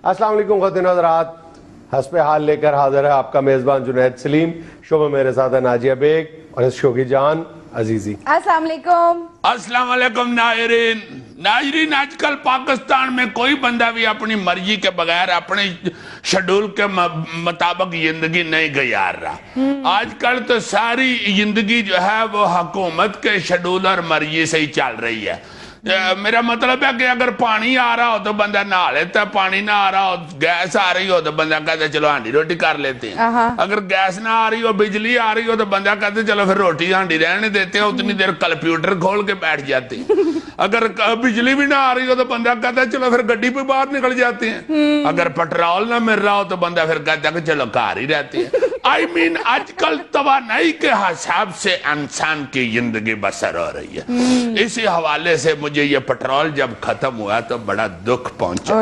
अस्सलाम वालेकुम ख़वातीन और हज़रात, हस्ब हाल लेकर हाजिर है आपका मेज़बान जुनैद सलीम। शो में मेरे साथ है नाजिया बेग और इस शो की जान अजीजी। अस्सलाम वालेकुम। अस्सलाम वालेकुम नाज़रीन, आजकल पाकिस्तान में कोई बंदा भी अपनी मर्जी के बगैर अपने शेड्यूल के मुताबिक जिंदगी नहीं गुजार रहा। आजकल तो सारी जिंदगी जो है वो हुकूमत के शेड्यूल और मर्जी से ही चल रही है। मेरा मतलब है कि अगर पानी आ रहा हो तो बंदा नहा लेता है, पानी ना आ रहा हो, गैस आ रही हो तो बंदा कहता है चलो हांडी रोटी कर लेते हैं। अगर गैस ना आ रही हो, बिजली आ रही हो तो बंदा कहते चलो फिर रोटी हांडी रहने देते हैं, उतनी देर कंप्यूटर खोल के बैठ जाते हैं। अगर बिजली भी ना आ रही हो तो बंदा कहता है चलो फिर गड्डी पे बाहर निकल जाते हैं। अगर पेट्रोल ना मिल रहा हो तो बंदा फिर कहता है कि चलो घर ही रहते हैं। आई मीन आजकल तवानाई के हिसाब से इंसान की जिंदगी बसर हो रही है। इसी हवाले से मुझे ये पेट्रोल जब खत्म हुआ तो बड़ा दुख पहुंचा।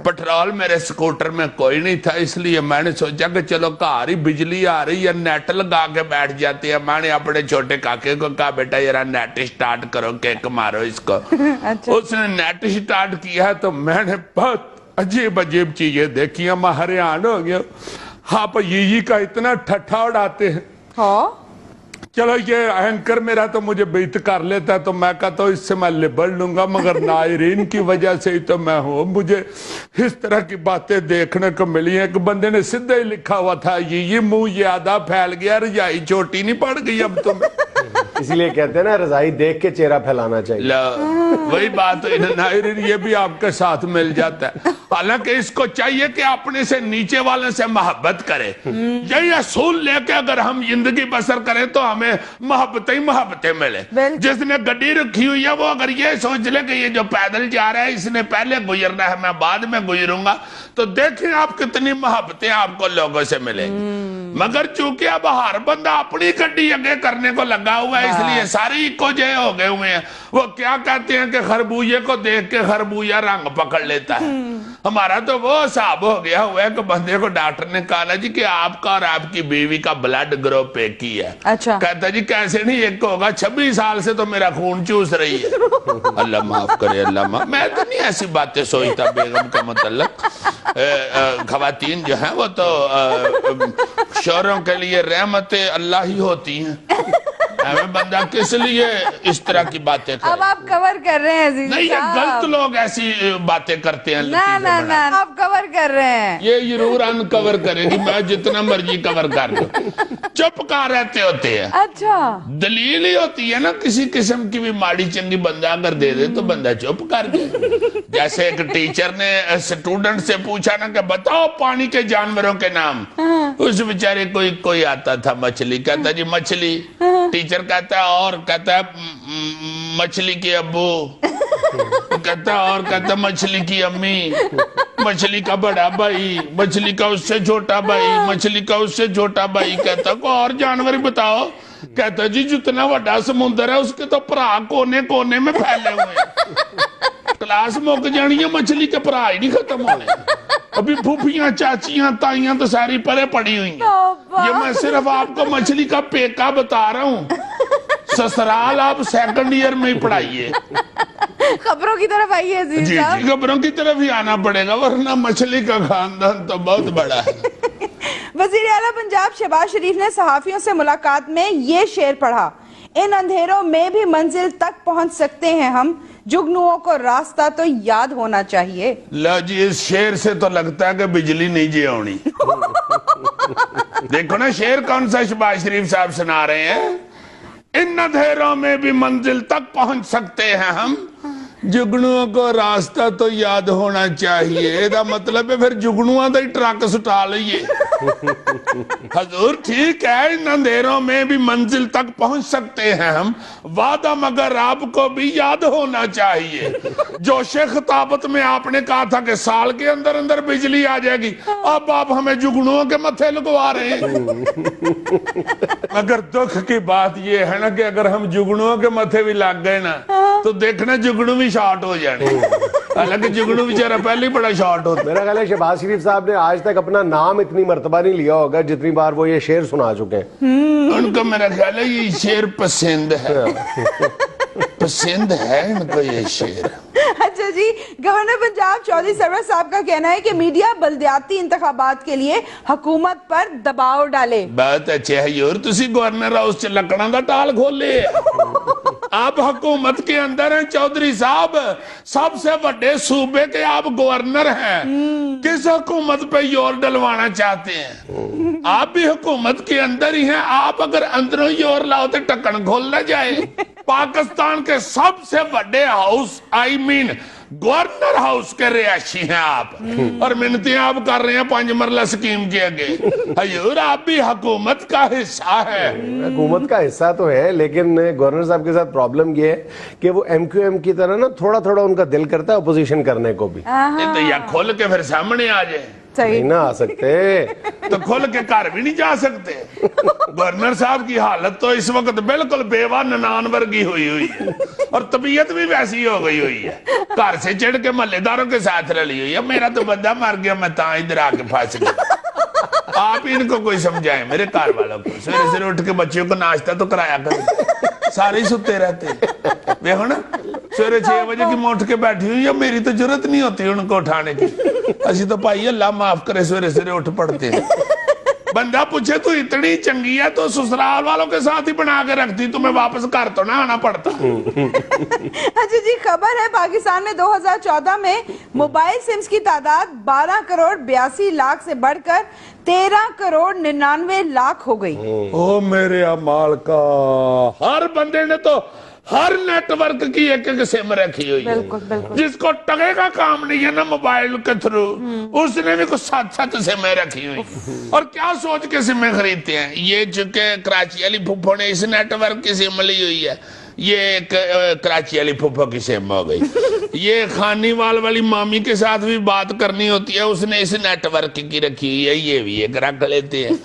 पेट्रोल मेरे स्कूटर में कोई नहीं था, इसलिए मैंने सोचा कि चलो घर ही बिजली आ रही है, नेट लगा के बैठ जाते हैं। मैंने अपने छोटे काके को कहा बेटा जरा नेट स्टार्ट करो, किक मारो इसको। अच्छा। उसने नेट स्टार्ट किया तो मैंने बहुत अजीब अजीब चीजें देखी, मैं हैरान हो गया। हाँ ये का इतना ठट्ठा उड़ाते हैं। हाँ? चलो ये एंकर मेरा तो मुझे बेइज्जत कर लेता है तो मैं कहता हूँ इससे मैं लिबड़ लूंगा, मगर नायरीन की वजह से ही तो मैं हूँ। मुझे इस तरह की बातें देखने को मिली है कि बंदे ने सीधा ही लिखा हुआ था ये मुंह ज्यादा फैल गया, रजाई छोटी नहीं पड़ गई अब तुम्हें। इसीलिए कहते हैं ना रजाई देख के चेहरा फैलाना चाहिए। वही बात है नायरीन, ये भी आपके साथ मिल जाता है। हालांकि इसको चाहिए कि अपने से नीचे वाले से मोहब्बत करे। यही असूल लेके अगर हम जिंदगी बसर करें तो हमें मोहब्बतें मिले। जिसने गड्डी रखी हुई है वो अगर ये सोच ले कि ये जो पैदल जा रहा है इसने पहले गुजरना है, मैं बाद में गुजरूंगा, तो देखें आप कितनी मोहब्बतें आपको लोगों से मिलेंगी। मगर चूंकि अब हर बंदा अपनी गड्डी आगे करने को लगा हुआ है, इसलिए सारे इको जे हो गए हुए हैं। वो क्या कहते हैं कि खरबूजे को देख के खरबूजा रंग पकड़ लेता है। हमारा तो वो हिसाब हो गया हुआ है कि बंदे को डॉक्टर ने कहा जी कि आपका और आपकी बीवी का ब्लड ग्रुप एक ही है। अच्छा। कहता जी कैसे नहीं एक होगा, 26 साल से तो मेरा खून चूस रही है। अल्लाह माफ करे, अल्लाह माफ। मैं तो नहीं ऐसी बातें सोचता बेगम का मतलब। खवातीन जो है वो तो शौहरों के लिए रहमत अल्लाह ही होती हैं। हमें बंदा किस लिए इस तरह की बातें करे? अब आप कवर कर रहे हैं नहीं, ये गलत लोग ऐसी बातें करते हैं। ना ना ना, आप कवर कर रहे हैं। ये जरूर अनकवर करेगी, मैं जितना मर्जी कवर कर लूं। चुप कहाँ रहते होते हैं? अच्छा। दलील ही होती है ना, किसी किस्म की भी माड़ी चंगी बंदा अगर दे दे तो बंदा चुप कर गया। जैसे एक टीचर ने स्टूडेंट से पूछा ना कि बताओ पानी के जानवरों के नाम। उस बेचारे कोई आता था मछली, कहता जी मछली। टीचर कहता है और, कहता है मछली की अब्बू। कहता है और, कहता है मछली की अम्मी, मछली का बड़ा भाई, मछली का उससे छोटा भाई, मछली का उससे छोटा भाई। कहता को और जानवर बताओ। कहता जी जितना बड़ा समुद्र है उसके तो भरा कोने कोने में फैले हुए हैं। क्लास मुक जानी है, मछली के भरा ही नहीं खत्म होने। अभी फूफियां चाचियां ताइयां तो सारी परे पड़ी हुई हैं। ये मैं सिर्फ आपको मछली का पेका बता रहा हूँ। ससुराल आप सेकंड ईयर में ही पढ़ाइए। खबरों की तरफ आइए जी, खबरों की तरफ ही आना पड़ेगा, वरना मछली का खानदान तो बहुत बड़ा है। वजीर आला पंजाब शहबाज शरीफ ने सहाफियों से मुलाकात में ये शेर पढ़ा, इन अंधेरों में भी मंजिल तक पहुंच सकते हैं हम, जुगनुओं को रास्ता तो याद होना चाहिए। लो जी, इस शेर से तो लगता है कि बिजली नहीं जी आनी। देखो ना शेर कौन सा शहबाज शरीफ साहब सुना रहे हैं। इन अंधेरों में भी मंजिल तक पहुंच सकते हैं हम, जुगनुओं को रास्ता तो याद होना चाहिए। ਇਹਦਾ मतलब है फिर जुगनुओं का ही ट्रक सुटा लीए। हजूर ठीक है, इन अंधेरों में भी मंजिल तक पहुंच सकते हैं हम, वादा मगर आपको भी याद होना चाहिए। जोशे खिताबत में आपने कहा था कि साल के अंदर अंदर बिजली आ जाएगी, अब आप हमें जुगनुओं के मत्थे लगवा रहे हैं। मगर दुख की बात यह है ना कि अगर हम जुगनुओं के मत्थे भी लग गए ना तो देखना जुगनू भी शॉर्ट हो जाने। हालांकि जुगनू बेचारा पहले ही बड़ा शॉर्ट होता। मेरा ख्याल है शहबाज शरीफ साहब ने आज तक अपना नाम इतनी मर्तबा नहीं लिया होगा जितनी बार वो ये शेर सुना चुके हैं। उनको मेरा ख्याल है ये शेर पसंद है। पसंद है इनको ये शेर। अच्छा अच्छा जी, गवर्नर पंजाब चौधरी सरवर साहब का कहना है कि मीडिया बल्दियाती इंतखाबात के लिए हुकूमत पर दबाव डाले। बहुत अच्छे है योर, तुसी गवर्नर हाउस च लकड़ां दा टाल खोले। आप हुकूमत के अंदर हैं चौधरी साहब, सबसे बड़े सूबे के आप गवर्नर हैं। किस हुकूमत पे जोर डलवाना चाहते हैं? आप भी हुकूमत के अंदर ही हैं। आप अगर अंदरों जोर लाओ तो ढक्कन खोल ना जाए। पाकिस्तान के सबसे बड़े house, I mean governor house के रिहायशी हैं आप, और मिन्नतें आप कर रहे हैं 5 मरला स्कीम के आगे। हजूर, आप भी हुकूमत का हिस्सा है। हुकूमत का हिस्सा तो है, लेकिन गवर्नर साहब के साथ प्रॉब्लम ये है कि वो MQM की तरह ना थोड़ा थोड़ा उनका दिल करता है अपोजिशन करने को भी। तो या खोल के फिर सामने आ जाए, नहीं ना आ सकते तो खोल के घर भी नहीं जा सकते। गवर्नर साहब की हालत तो इस वक्त बिल्कुल बेवा ननान वर्गी हुई है, और तबीयत भी वैसी हो गई हुई है, घर से चिढ़ के महल्लेदारों के साथ रली हुई है। मेरा तो बंदा मर गया, मैं इधर आके फंस गया। आप इनको कोई समझाएं, मेरे घर वालों को। सवेरे सवेरे उठ के बच्चों को नाश्ता तो कराया करें, सारे ही सुते रहते। देखो ना, सवेरे 6 बजे की मैं उठ के बैठी हुई है, मेरी तो जरूरत नहीं होती उनको उठाने की। असी तो भाई अल्लाह माफ करे सवेरे सवेरे उठ पड़ते हैं। बंदा पूछे तू इतनी चंगी है तो ससुराल वालों के साथ ही बना के रखती, तुम्हें वापस घर तो ना आना पड़ता। अच्छा जी, खबर है पाकिस्तान में 2014 में मोबाइल सिम्स की तादाद 12 करोड़ 82 लाख से बढ़कर 13 करोड़ 99 लाख हो गई। ओ मेरे अमाल का, हर बंदे ने तो हर नेटवर्क की एक एक सिम रखी हुई है। बिल्कुल बिल्कुल। जिसको टगे का काम नहीं है ना मोबाइल के थ्रू, उसने भी कुछ 7 सिमें रखी हुई। और क्या सोच के सिमें खरीदते हैं? ये चूंकि कराची वाली फुफ्फो ने इस नेटवर्क की सिम ली हुई है, ये एक कराची वाली फुफ्फो की सिम हो गई। ये खानीवाल वाली मामी के साथ भी बात करनी होती है, उसने इस नेटवर्क की रखी हुई है, ये भी एक रख लेते हैं।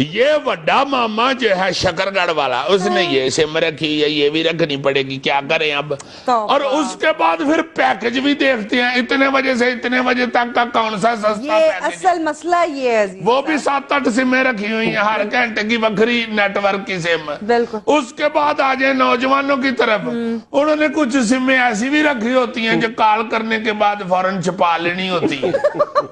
ये बड़ा मामा जो है शकरगढ़ वाला, उसने ये सिम रखी है, ये भी रखनी पड़ेगी, क्या करें अब। और उसके बाद फिर पैकेज भी देखते हैं, इतने बजे से इतने बजे तक का कौन सा सस्ता ये पैकेज। असल मसला ये है, वो भी 7-8 सिमें रखी हुई हैं, हर घंटे की बखरी नेटवर्क की सिम। बिल्कुल। उसके बाद आ जाए नौजवानों की तरफ, उन्होंने कुछ सिमें ऐसी भी रखी होती हैं जो कॉल करने के बाद फौरन छुपा लेनी होती है।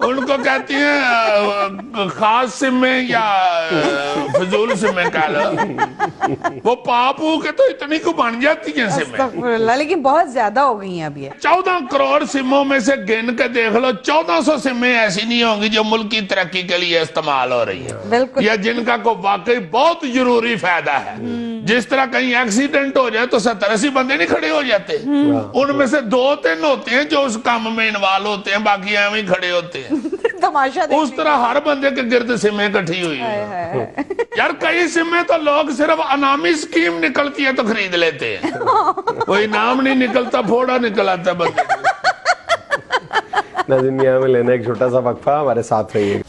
उनको कहती हैं खास सिमें या फजूल सिमें कह लो। वो पाप के तो इतनी को बन जाती है सिमें, अस्तगफुरुल्लाह, लेकिन बहुत ज्यादा हो गई हैं अब ये। 14 करोड़ सिमों में से गिन के देख लो, 1400 सिमें ऐसी नहीं होंगी जो मुल्क की तरक्की के लिए इस्तेमाल हो रही है, बिल्कुल। या जिनका को वाकई बहुत जरूरी फायदा है। जिस तरह कहीं एक्सीडेंट हो जाए तो 70-80 बंदे नहीं खड़े हो जाते, उनमें से 2-3 होते हैं जो उस काम में इन्वॉल्व होते हैं, बाकी एवं ही खड़े होते हैं। तमाशा उस तरह हर बंदे के गिर्द सिमें इकट्ठी हुई है। यार कई सिमें तो लोग सिर्फ अनामी स्कीम निकलती है तो खरीद लेते हैं, कोई नाम नहीं निकलता, फोड़ा निकल आता बंदे। नाज़रीन, यहाँ में लेना एक छोटा सा वक्फा, हमारे साथ रहिए।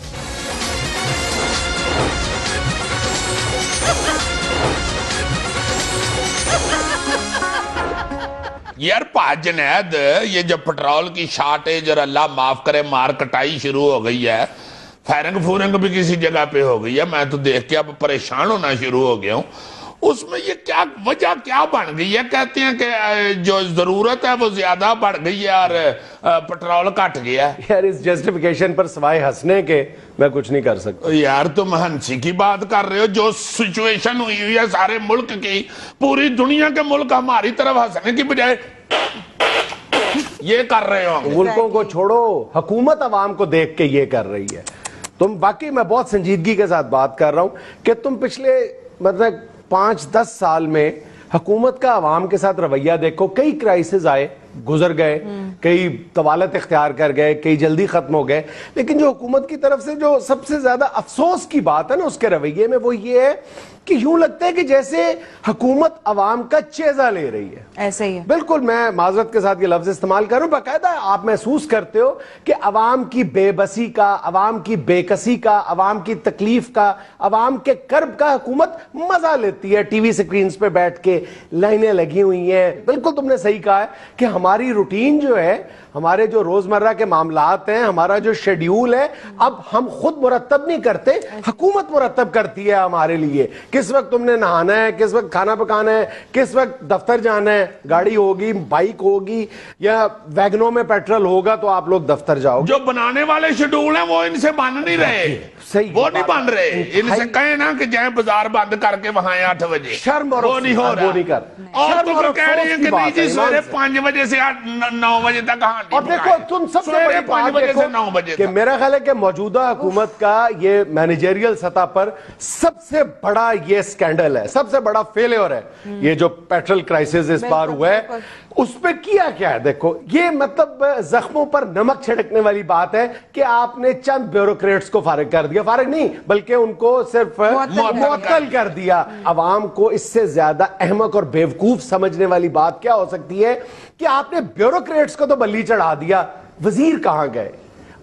यार जुनैद, ये जब पेट्रोल की शार्टेज और अल्लाह माफ करे मार कटाई शुरू हो गई है, फायरिंग फूरिंग भी किसी जगह पे हो गई है, मैं तो देख के अब परेशान होना शुरू हो गया हूँ। उसमें ये क्या वजह क्या बन गई है? कहते हैं कि जो जरूरत है वो ज्यादा बढ़ गई है और पेट्रोल घट गया है। यार इस जस्टिफिकेशन पर सवाए हंसने के मैं कुछ नहीं कर सकता। यार तुम हंसी की बात कर रहे हो, जो सिचुएशन हुई हुई है सारे मुल्क की, पूरी दुनिया के मुल्क हमारी तरफ हंसने की बजाय ये कर रहे हो। मुल्कों को छोड़ो, हुकूमत अवाम को देख के ये कर रही है। तुम वाकई, मैं बहुत संजीदगी के साथ बात कर रहा हूं कि तुम पिछले मतलब 5-10 साल में हुकूमत का अवाम के साथ रवैया देखो। कई क्राइसिस आए, गुजर गए, कई तवालत इख्तियार कर गए, कई जल्दी खत्म हो गए, लेकिन जो हुकूमत की तरफ से जो सबसे ज्यादा अफसोस की बात है ना उसके रवैये में, वो ये है कि यूं लगता है कि जैसे हुकूमत अवाम का चेजा ले रही है। ऐसे ही है। बिल्कुल, मैं माजरत के साथ ये लफ्ज इस्तेमाल कर रहा हूं। बाकायदा आप महसूस करते हो कि अवाम की बेबसी का, अवाम की बेकसी का, अवाम की तकलीफ का, अवाम के कर्ब का हुकूमत मजा लेती है। टीवी स्क्रीन पे बैठ के लाइनें लगी हुई हैं। बिल्कुल तुमने सही कहा है कि हमारी रूटीन जो है, हमारे जो रोजमर्रा के मामलात हैं, हमारा जो शेड्यूल है, अब हम खुद मुरतब नहीं करते, हुकूमत मुरतब करती है हमारे लिए कि किस वक्त तुमने नहाना है, किस वक्त खाना पकाना है, किस वक्त दफ्तर जाना है, गाड़ी होगी, बाइक होगी या वैगनों में पेट्रोल होगा तो आप लोग दफ्तर जाओगे। जो बनाने वाले शेड्यूल हैं वो इनसे बन नहीं रहे, सही वो नहीं बन रहे। इनसे कहे ना कि जाए बाजार बंद करके वहां 8 बजे, शर्म और वो नहीं हो रहा। वो नहीं कर। और तो फिर कह रहे हैं कि नहीं जी सवेरे 5 बजे से 9 बजे तक हांडी और देखो तुम सबसे बड़ी 5 बजे से 9 बजे कि मेरा ख्याल है कि मौजूदा हुकूमत का ये मैनेजरियल सतह पर सबसे बड़ा ये स्कैंडल है, सबसे बड़ा फेलियर है ये जो पेट्रोल क्राइसिस इस बार हुआ है। उस पे किया क्या है देखो, ये मतलब जख्मों पर नमक छिड़कने वाली बात है कि आपने चंद ब्यूरोक्रेट्स को फारिग कर दिया, फारिग नहीं बल्कि उनको सिर्फ मुअत्तल कर दिया। अवाम को इससे ज्यादा अहमक और बेवकूफ समझने वाली बात क्या हो सकती है कि आपने ब्यूरोक्रेट्स को तो बल्ली चढ़ा दिया, वजीर कहां गए?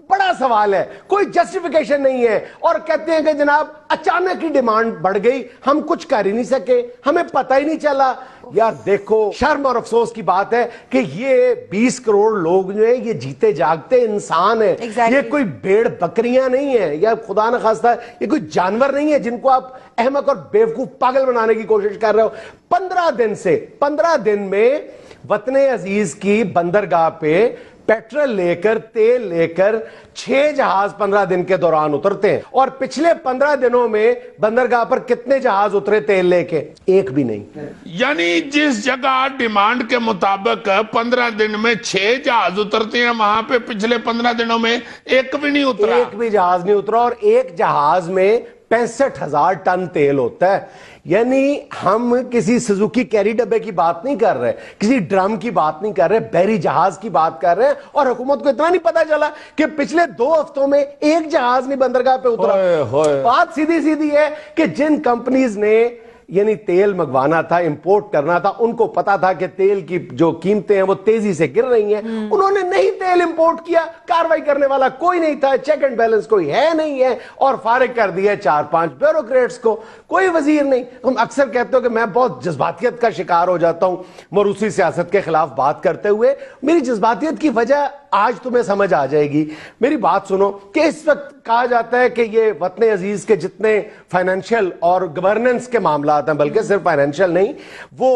बड़ा सवाल है, कोई जस्टिफिकेशन नहीं है। और कहते हैं कि जनाब अचानक ही डिमांड बढ़ गई, हम कुछ कर ही नहीं सके, हमें पता ही नहीं चला। यार देखो शर्म और अफसोस की बात है कि ये 20 करोड़ लोग जो है ये जीते जागते इंसान है। ये कोई भेड़ बकरियां नहीं है या खुदा न खास्ता ये कोई जानवर नहीं है जिनको आप अहमक और बेवकूफ पागल बनाने की कोशिश कर रहे हो। 15 दिन में वतने अजीज की बंदरगाह पे पेट्रोल लेकर तेल लेकर 6 जहाज 15 दिन के दौरान उतरते हैं और पिछले 15 दिनों में बंदरगाह पर कितने जहाज उतरे तेल लेके? एक भी नहीं। यानी जिस जगह डिमांड के मुताबिक 15 दिन में 6 जहाज उतरते हैं वहां पे पिछले 15 दिनों में एक भी नहीं उतरा, एक भी जहाज नहीं उतरा। और एक जहाज में 65,000 टन तेल होता है। यानी हम किसी सुजुकी कैरी डब्बे की बात नहीं कर रहे, किसी ड्रम की बात नहीं कर रहे, बहरी जहाज की बात कर रहे हैं। और हुकूमत को इतना नहीं पता चला कि पिछले 2 हफ्तों में एक जहाज नहीं बंदरगाह पे उतरा। बात सीधी सीधी है कि जिन कंपनीज ने यानी तेल मंगवाना था, इंपोर्ट करना था, उनको पता था कि तेल की जो कीमतें हैं वो तेजी से गिर रही हैं, उन्होंने नहीं तेल इंपोर्ट किया। कार्रवाई करने वाला कोई नहीं था, चेक एंड बैलेंस कोई है नहीं है, और फारिग कर दिया 4-5 ब्यूरोक्रेट्स को, कोई वजीर नहीं। तुम अक्सर कहते हो कि मैं बहुत जज्बातियत का शिकार हो जाता हूं मरूसी सियासत के खिलाफ बात करते हुए। मेरी जज्बातियत की वजह आज तुम्हें समझ आ जाएगी। मेरी बात सुनो कि इस वक्त कहा जाता है कि ये वतने अजीज के जितने फाइनेंशियल और गवर्नेंस के मामला हैं, बल्कि सिर्फ फाइनेंशियल नहीं, वो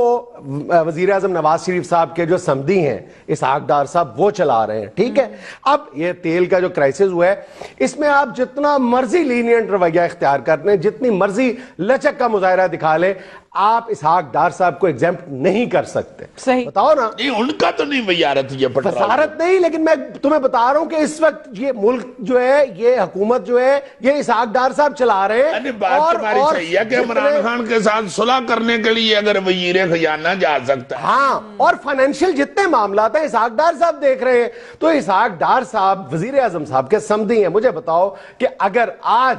वजीर आजम नवाज शरीफ साहब के जो समधी हैं इसहाक डार साहब वो चला रहे हैं। ठीक है, अब ये तेल का जो क्राइसिस हुआ है इसमें आप जितना मर्जी लीनियंट रवैया इख्तियार कर लें, जितनी मर्जी लचक का मुजाहरा दिखा ले, आप इसहाक डार साहब को एग्जेम्प्ट नहीं कर सकते। सही बताओ ना। नहीं उनका तो नहीं वजारत, ये वजारत नहीं, लेकिन मैं तुम्हें बता रहा हूं कि इस वक्त ये मुल्क जो है, ये हुकूमत जो है, ये इसहाक डार साहब चला रहे हैं। बात तुम्हारी सही है कि इमरान खान के साथ सुलह करने के लिए अगर वजीर खजाना जा सकता है, हाँ, और फाइनेंशियल जितने मामला हैं इसहाक डार साहब देख रहे हैं। तो इसहाक डार साहब वजीर आजम साहब के समधी हैं। मुझे बताओ कि अगर आज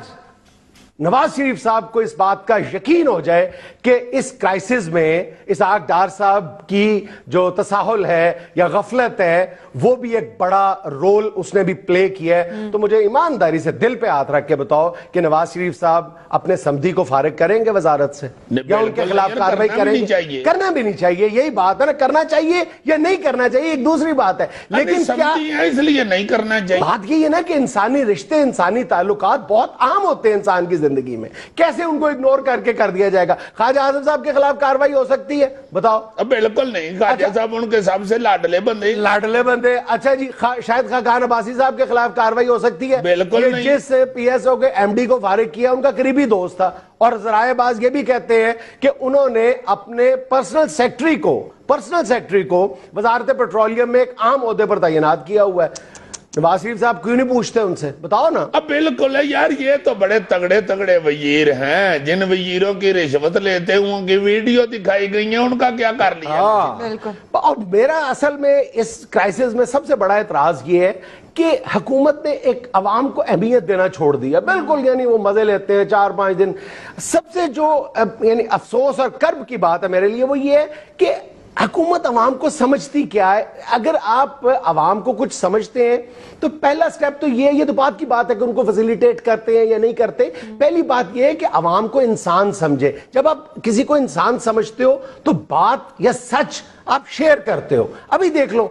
नवाज शरीफ साहब को इस बात का यकीन हो जाए कि इस क्राइसिस में इसहाक डार साहब की जो तसाहुल है या गफलत है वो भी एक बड़ा रोल उसने भी प्ले किया है, तो मुझे ईमानदारी से दिल पे हाथ रख के बताओ कि नवाज शरीफ साहब अपने समधी को फारिग करेंगे वजारत से या उनके खिलाफ कार्रवाई करेंगे? करना भी नहीं चाहिए, यही बात है ना। करना चाहिए या नहीं करना चाहिए एक दूसरी बात है, लेकिन क्या इसलिए नहीं करना चाहिए? बात यही है ना कि इंसानी रिश्ते, इंसानी ताल्लुकात बहुत आम होते हैं इंसान की जिंदगी में, कैसे उनको इग्नोर करके कर दिया जाएगा? ख्वाजा आजम साहब के खिलाफ कार्रवाई हो सकती है? बताओ। बिल्कुल नहीं, ख्वाजा साहब उनके सबसे लाडले बंदे। अच्छा जी, शायद खान अब्बासी साहब के खिलाफ कार्रवाई हो सकती है? बिल्कुल नहीं। जिस पीएसओ के एमडी को फारिग किया उनका करीबी दोस्त था, और ज़राए-बाज़ ये भी कहते हैं कि उन्होंने अपने पर्सनल सेक्रेटरी को वजारत पेट्रोलियम में एक आम ओहदे पर तैनात किया हुआ है। नवाज शरीफ साहब क्यों नहीं पूछते उनसे? बताओ ना। अब बिल्कुल है यार, ये तो बड़े तगड़े वजीर हैं, जिन वजीरों की रिश्वत लेते हुए उनकी वीडियो दिखाई गई है, उनका क्या कर लिया? बिल्कुल। और मेरा असल में इस क्राइसिस में सबसे बड़ा एतराज ये है कि हुकूमत ने एक अवाम को अहमियत देना छोड़ दिया बिल्कुल। यानी वो मजे लेते हैं 4-5 दिन। सबसे जो यानी अफसोस और कर्ब की बात है मेरे लिए वो ये है कि हुकूमत अवाम को समझती क्या है। अगर आप अवाम को कुछ समझते हैं तो पहला स्टेप तो ये तो बात की बात है कि उनको फैसिलिटेट करते हैं या नहीं करते। पहली बात ये है कि अवाम को इंसान समझे। जब आप किसी को इंसान समझते हो तो बात या सच आप शेयर करते हो। अभी देख लो,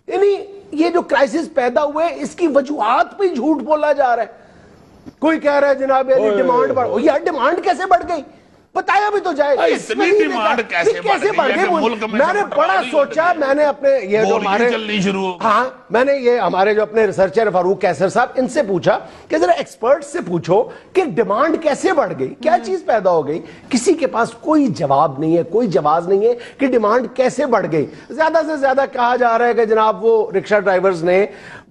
यानी ये जो क्राइसिस पैदा हुए इसकी वजूहात पे झूठ बोला जा रहा है। कोई कह रहा है जनाब यानी डिमांड बढ़, यार डिमांड कैसे बढ़ गई? बताया भी तो जाए इतनी डिमांड कैसे बढ़ गई है मुल्क में? मैंने बड़ा सोचा, मैंने अपने ये जो हमारे चलनी शुरू हो, हाँ मैंने ये हमारे जो अपने रिसर्चर फारूक कैसर साहब, इनसे पूछा कि जरा एक्सपर्ट्स से पूछो कि डिमांड कैसे बढ़ गई, क्या चीज पैदा हो गई। किसी के पास कोई जवाब नहीं है, कोई जवाब नहीं है कि डिमांड कैसे बढ़ गई। ज्यादा से ज्यादा कहा जा रहा है कि जनाब वो रिक्शा ड्राइवर्स ने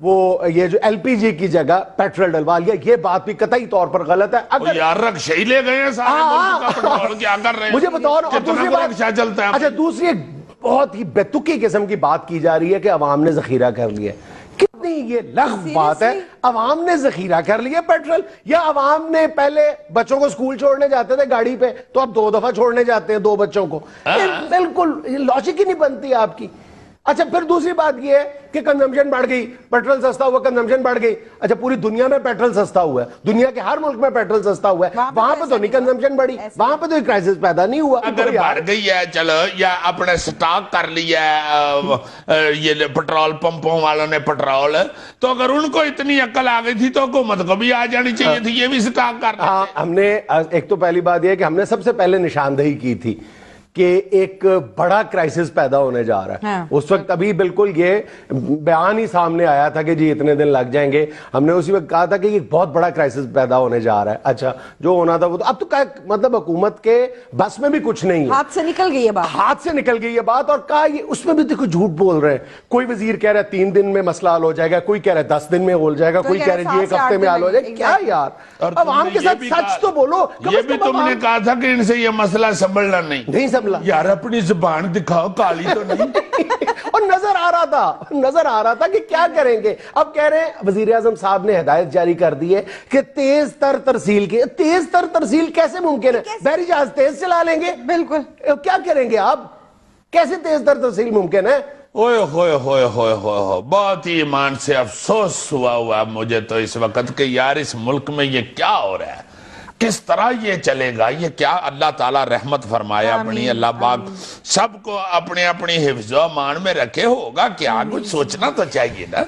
वो ये जो एलपीजी की जगह पेट्रोल डलवा लिया। ये बात भी कतई तौर पर गलत है। अगर यार रक्षा ही ले गए हैं सारे मुल्क का पेट्रोल, क्या कर रहे हैं? मुझे बताओ ना, दूसरी बात रिक्शा चलता है। अच्छा, दूसरी एक बहुत ही बेतुकी किस्म की बात की जा रही है कि अवाम ने जखीरा कर लिया। कितनी ये लग़्व बात है, अवाम ने जखीरा कर लिया पेट्रोल। या अवाम ने पहले बच्चों को स्कूल छोड़ने जाते थे गाड़ी पे, तो अब 2 दफा छोड़ने जाते हैं 2 बच्चों को। बिल्कुल लॉजिक ही नहीं बनती आपकी। अच्छा, फिर दूसरी बात ये है कि कंजम्पशन बढ़ गई, पेट्रोल सस्ता हुआ, कंजम्पशन बढ़ गई। अच्छा, पूरी दुनिया में पेट्रोल सस्ता हुआ है, दुनिया के हर मुल्क में पेट्रोल सस्ता हुआ है, वहां पे तो नहीं कंजम्पशन बढ़ी, वहां पे तो क्राइसिस पैदा नहीं हुआ। अगर बढ़ गई है चलो, या अपने स्टॉक कर लिया है ये पेट्रोल पंपों वालों ने पेट्रोल, तो अगर उनको इतनी अक्ल आ गई थी तो हुकूमत को भी आ जानी चाहिए थी, ये भी स्टॉक कर। हाँ, हमने एक तो पहली बात यह है कि हमने सबसे पहले निशानदेही की थी कि एक बड़ा क्राइसिस पैदा होने जा रहा है। हाँ। उस वक्त अभी बिल्कुल ये बयान ही सामने आया था कि जी इतने दिन लग जाएंगे। हमने उसी वक्त कहा था कि एक बहुत बड़ा क्राइसिस पैदा होने जा रहा है। अच्छा, जो होना था वो तो अब तो मतलब हुकूमत के बस में भी कुछ नहीं है, हाथ से निकल गई है बात, हाथ से निकल गई है बात। और कहा ये उसमें भी देखो झूठ बोल रहे हैं। कोई वजीर कह रहा है 3 दिन में मसला हल हो जाएगा, कोई कह रहा है 10 दिन में हो जाएगा, कोई कह रहा है 1 हफ्ते में हल हो जाएगा। क्या यार, अब आम के साथ सच तो बोलो। ये भी तुमने कहा था कि इनसे ये मसला संभलना नहीं संभला यार, अपनी जुबान दिखाओ, काली तो नहीं। और नजर आ रहा था कि क्या करेंगे। अब कह रहे हैं वजीर आजम साहब ने हिदायत जारी कर दी है कि तेज तर तरसील कैसे मुमकिन है? बहरी जहाज तेज चला लेंगे, बिल्कुल। क्या करेंगे आप? कैसे तेज तर तरसील मुमकिन है? ओए होए होए होए होए, बहुत ही ईमान से अफसोस हुआ मुझे तो इस वक्त कि यार इस मुल्क में ये क्या हो रहा है, किस तरह ये चलेगा, ये क्या। अल्लाह ताला रहमत फरमाया अपनी, अल्लाह पाक सबको अपने अपनी हिफ्ज़ो अमान में रखे। होगा क्या, कुछ सोचना तो चाहिए ना,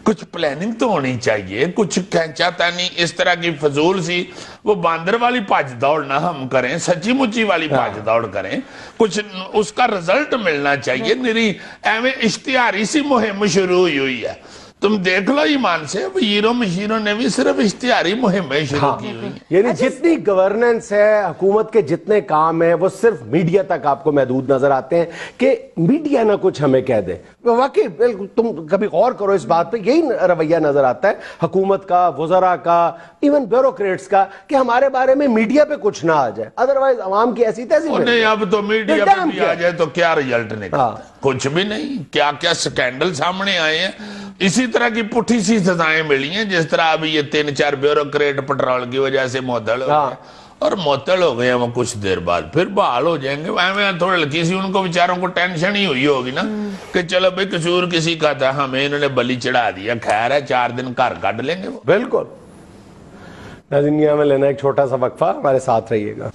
कुछ प्लानिंग तो होनी चाहिए, कुछ खैंचातानी इस तरह की फजूल सी वो बांदर वाली भाज दौड़ ना हम करें, सच्ची मुच्ची वाली भाज दौड़ करें, कुछ उसका रिजल्ट मिलना चाहिए। निरी एवं इश्तिहारी सी मुहिम शुरू हुई है। तुम देख लो ईमान से, वजीरों मशीरों ने भी सिर्फ इश्तिहारी मुहिमें शुरू की हुई हैं। यानी जितनी गवर्नेंस है, हुकूमत के जितने काम है, वो सिर्फ मीडिया तक आपको महदूद नजर आते हैं कि मीडिया ना कुछ हमें कह दे। वाकई बिल्कुल, तुम कभी गौर करो इस बात पे, यही रवैया नजर आता है हुकूमत का, वज़रा का, इवन ब्यूरोक्रेट्स का, कि हमारे बारे में मीडिया पे कुछ ना आ जाए। अदरवाइज अवाम की ऐसी तैसी नहीं, अब तो मीडिया पे भी आ जाए तो क्या रिजल्ट निकलता है? कुछ भी नहीं। क्या क्या स्कैंडल सामने आए हैं, इसी तरह की पुठी सी सजाएं मिली हैं। जिस तरह अभी ये 3-4 ब्यूरोक्रेट पेट्रोल की वजह से मुअत्तल हो गए, और मुअत्तल हो गए वो कुछ देर बाद फिर बहाल हो जाएंगे। वह थोड़ी हल्की सी उनको बेचारों को टेंशन ही हुई होगी ना कि चलो भाई कसूर किसी का था, हमें इन्होंने बलि चढ़ा दिया, खैर है 4 दिन घर काट लेंगे वो। बिल्कुल। दुनिया में लेना एक छोटा सा वक्फा, हमारे साथ रहिएगा।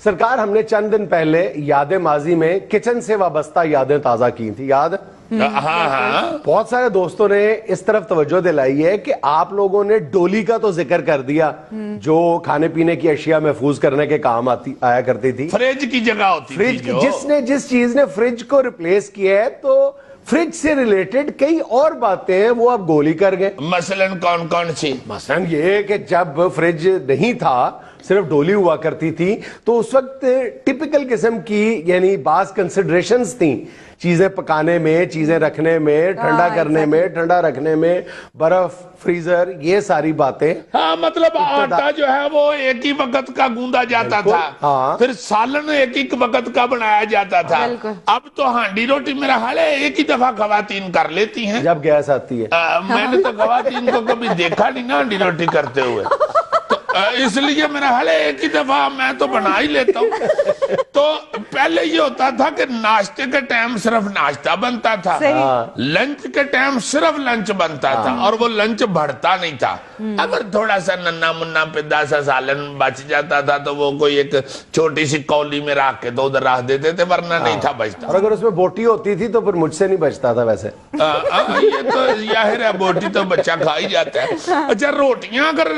सरकार, हमने चंद दिन पहले यादें माजी में किचन से वाबस्ता यादें ताजा की थी, याद? हाँ। बहुत सारे दोस्तों ने इस तरफ तवज्जो दिलाई है कि आप लोगों ने डोली का तो जिक्र कर दिया, जो खाने पीने की अशिया महफूज करने के काम आया करती थी, फ्रिज की जगह होती थी। फ्रिज की जिस चीज ने फ्रिज को रिप्लेस किया है, तो फ्रिज से रिलेटेड कई और बातें हैं वो आप गोली कर गए। मसलन कौन कौन सी? मसलन ये कि जब फ्रिज नहीं था, सिर्फ डोली हुआ करती थी, तो उस वक्त टिपिकल किस्म की यानी बास कंसिडरेशंस थी चीजें पकाने में, चीजें रखने में, ठंडा करने में, ठंडा रखने में, बर्फ, फ्रीजर, ये सारी बातें। हाँ, मतलब आटा जो है वो एक ही वक्त का गूंदा जाता था। हाँ। फिर सालन एक ही वक्त का बनाया जाता था। अब तो हांडी रोटी मेरा हाल है एक ही दफा खवातीन कर लेती हैं जब गैस आती है। मैंने तो खवातीन को कभी देखा नहीं ना हांडी रोटी करते हुए। اس لیے میرا حال ہے ایک ہی دفعہ میں تو بنا ہی لیتا ہوں. تو پہلے یہ ہوتا تھا کہ ناشتے کے ٹائم صرف ناشتہ بنتا تھا, لنچ کے ٹائم صرف لنچ بنتا تھا, اور وہ لنچ بڑھتا نہیں تھا. اگر تھوڑا سا ننا منا پدا سا سالن بچ جاتا تھا تو وہ کوئی ایک چھوٹی سی کولی میں رکھ کے تو ادھر رکھ دیتے تھے, ورنہ نہیں تھا بچتا. اور اگر اس میں بوٹی ہوتی تھی تو پھر مجھ سے نہیں بچتا تھا ویسے. یہ تو ظاہر ہے بوٹی تو بچہ کھا ہی جاتا ہے. اچھا روٹیاں اگر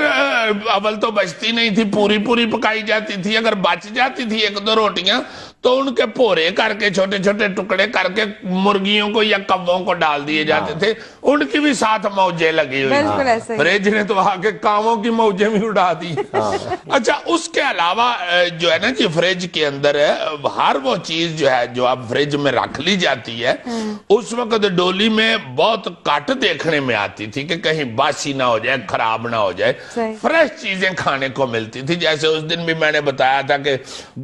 اول تو بچتی نہیں تھی, پوری پوری پکائی جاتی تھی, اگر بچ جاتی تھی ایک دو روٹیاں تو ان کے پورے کر کے چھوٹے چھوٹے ٹکڑے کر کے مرغیوں کو یا کووں کو ڈال دیے جاتے تھے. ان کی بھی ساتھ موجیں لگی ہوئی, فریج نے تو آ کے کاموں کی موجیں بھی اڑا دی. اچھا اس کے علاوہ جو ہے نا جی فریج کے اندر ہر وہ چیز جو ہے جو اب فریج میں رکھ لی جاتی ہے, اس وقت ڈولی میں بہت کٹ دیکھنے میں آتی تھی کہ کہیں باسی نہ ہو جائے, خراب نہ ہو جائے, فریش چیزیں کھانے کو ملتی تھی. جیسے اس دن بھی میں نے بتایا تھا کہ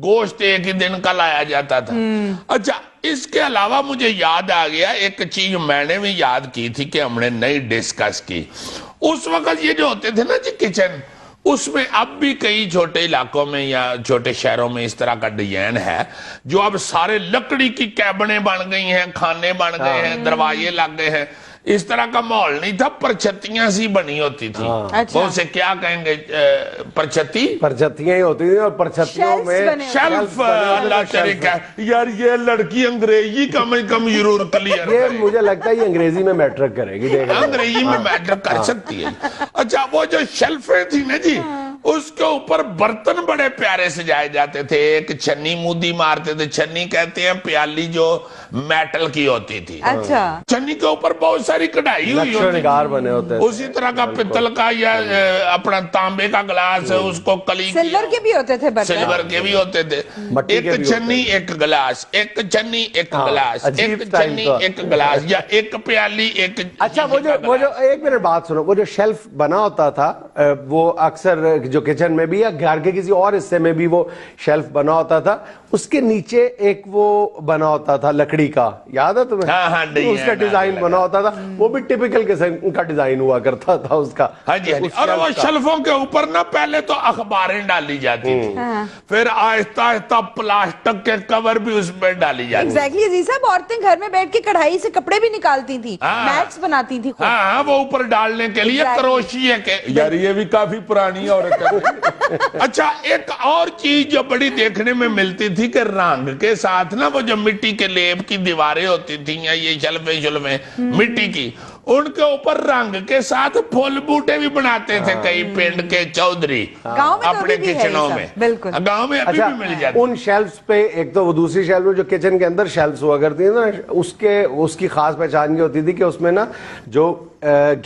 گوشت ایک ہی دن کا لایا جاتا تھا. اچھا اس کے علاوہ مجھے یاد آ گیا ایک چیز میں نے بھی یاد کی تھی کہ ہم نے نہیں ڈسکس کی. اس وقت یہ جو ہوتے تھے نا جی کچن, اس میں اب بھی کئی چھوٹے علاقوں میں یا چھوٹے شہروں میں اس طرح کا ڈیزائن ہے جو اب سارے لکڑی کی کیبنیں بن گئی ہیں, کھانے بن گئے ہیں, دروازے لگ گئے ہیں. اس طرح کا ماحول نہیں تھا, پرچھتیاں سی بنی ہوتی تھی. وہ اسے کیا کہیں گے, پرچھتیاں ہی ہوتی تھی, اور پرچھتیوں میں شیلف. اللہ تیرے کا یار یہ لڑکی انگریزی کم از کم ضرور کلیئر, یہ مجھے لگتا ہے یہ انگریزی میں میٹرک کرے گی, انگریزی میں میٹرک کر سکتی ہے. اچھا وہ جو شیلفیں تھی نا جی, اس کے اوپر برتن بڑے پیارے سجائے جاتے تھے. ایک چھنی مودی مارتے تھے, چھنی کہتے ہیں پیالی جو میٹل کی ہوتی تھی. چھنی کے اوپر بہت ساری کڑھائی ہوئی ہوتی تھی. اسی طرح کا پتل کا یا اپنا تانبے کا گلاس, اس کو کلی سلور کے بھی ہوتے تھے, سلور کے بھی ہوتے تھے. ایک چھنی ایک گلاس, ایک چھنی ایک گلاس, ایک چھنی ایک گلاس, یا ایک پیالی ایک. اچھا وہ جو ایک منٹ بات سنو, وہ جو شیلف بنا ہوتا تھا وہ اکثر جو کچن میں بھی یا گھر کے کسی اور حصے میں بھی وہ شیلف بنا ہوتا تھا, اس کے نیچے ایک وہ بنا ہوتا تھا لکڑی کا, یاد ہے تمہیں؟ اس کا ڈیزائن بنا ہوتا تھا, وہ بھی ٹپیکل قسم کا ڈیزائن ہوا کرتا تھا اس کا. ہاں جی, اور وہ شیلفوں کے اوپر نا پہلے تو اخباریں ڈالی جاتی تھی, پھر آہستہ آہستہ پلاسٹک کے کور بھی اس پہ ڈالی جاتی. ایگزیکٹلی عزیز صاحب, عورتیں گھر میں بیٹھ کے کڑھائی سے کپڑے بھی نکالتی تھی, میٹس بناتی تھی. ہاں وہ اوپر ڈالنے کے لیے کروشی ہے کہ یار یہ بھی کافی پرانی عورت ہے. اچھا ایک اور چیز جو بڑی دیکھنے میں ملتی تھی کہ رنگ کے ساتھ نا وہ جو مٹی کے لیپ کی دیواریں ہوتی تھیں یا یہ شلفیں مٹی کی, ان کے اوپر رنگ کے ساتھ پھول بوٹے بھی بناتے تھے کئی پنڈ کے چودھری اپنے کچنوں میں. گاؤں میں ابھی بھی مل جاتے. ان شیلفز پہ ایک تو وہ دوسری شیلف جو کچن کے اندر شیلفز ہوا کرتی ہیں نا, اس کی خاص پہچان یہ ہوتی تھی کہ اس میں نا جو